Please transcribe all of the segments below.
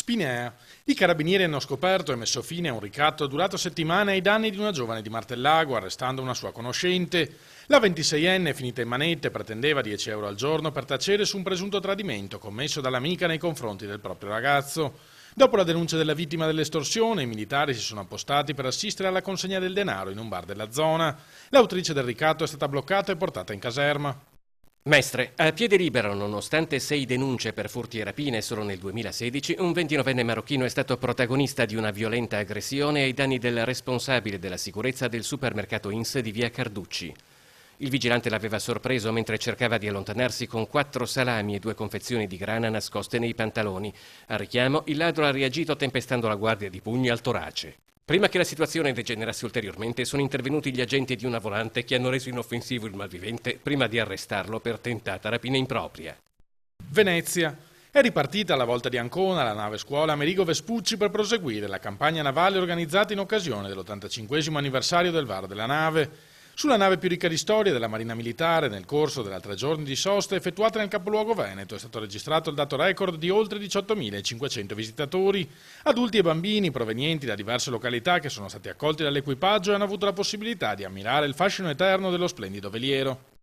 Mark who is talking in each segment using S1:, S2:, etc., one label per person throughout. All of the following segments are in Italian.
S1: Spinea. I carabinieri hanno scoperto e messo fine a un ricatto durato settimane ai danni di una giovane di Martellago, arrestando una sua conoscente. La 26enne, finita in manette, pretendeva 10 euro al giorno per tacere su un presunto tradimento commesso dall'amica nei confronti del proprio ragazzo. Dopo la denuncia della vittima dell'estorsione, i militari si sono appostati per assistere alla consegna del denaro in un bar della zona. L'autrice del ricatto è stata bloccata e portata in caserma.
S2: Mestre, a piede libero, nonostante 6 denunce per furti e rapine solo nel 2016, un 29enne marocchino è stato protagonista di una violenta aggressione ai danni del responsabile della sicurezza del supermercato Ins di via Carducci. Il vigilante l'aveva sorpreso mentre cercava di allontanarsi con 4 salami e 2 confezioni di grana nascoste nei pantaloni. Al richiamo, il ladro ha reagito tempestando la guardia di pugni al torace. Prima che la situazione degenerasse ulteriormente, sono intervenuti gli agenti di una volante che hanno reso inoffensivo il malvivente prima di arrestarlo per tentata rapina impropria.
S1: Venezia. È ripartita alla volta di Ancona la nave scuola Amerigo Vespucci per proseguire la campagna navale organizzata in occasione dell'85° anniversario del varo della nave. Sulla nave più ricca di storia della Marina Militare, nel corso delle 3 giorni di sosta effettuate nel capoluogo veneto, è stato registrato il dato record di oltre 18.500 visitatori, adulti e bambini provenienti da diverse località che sono stati accolti dall'equipaggio e hanno avuto la possibilità di ammirare il fascino eterno dello splendido veliero.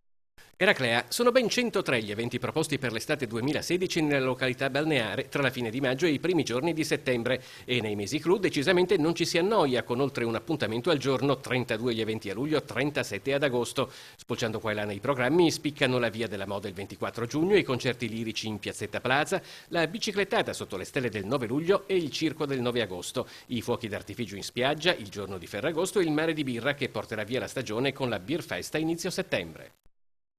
S2: Eraclea, sono ben 103 gli eventi proposti per l'estate 2016 nella località balneare tra la fine di maggio e i primi giorni di settembre e nei mesi clou decisamente non ci si annoia con oltre un appuntamento al giorno, 32 gli eventi a luglio, 37 ad agosto. Spolciando qua e là nei programmi spiccano la Via della Moda il 24 giugno, i concerti lirici in Piazzetta Plaza, la biciclettata sotto le stelle del 9 luglio e il circo del 9 agosto, i fuochi d'artificio in spiaggia il giorno di Ferragosto e il mare di birra che porterà via la stagione con la Beer Fest a inizio settembre.